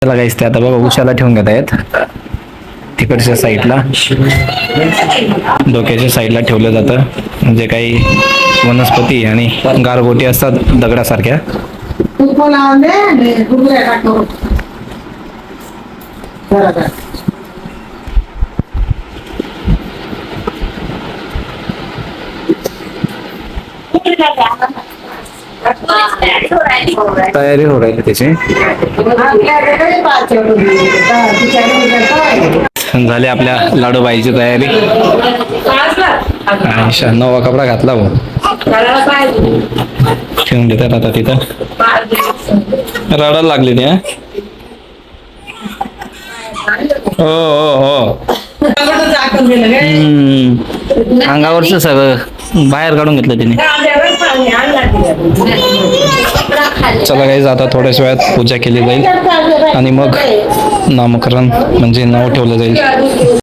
चला काहीच ते आता बघा उशाला ठेवून घेत आहेत तिकडच्या साईडला, डोक्याच्या साईडला ठेवलं जातं. म्हणजे काही वनस्पती आणि गारगोटी असतात दगडासारख्या. तयारी हो राहिली त्याची. झाली आपल्या लाडूबाईची तयारी. नवा कपडा घातला भाऊ, ठेवून देतात आता तिथं. रडायला लागली ती. हो हो हो, अंगावरच सगळं बाहेर काढून घेतलं तिने. चला काही आता थोड्याच वेळात पूजा केली जाईल आणि मग नामकरण म्हणजे नाव ठेवलं जाईल.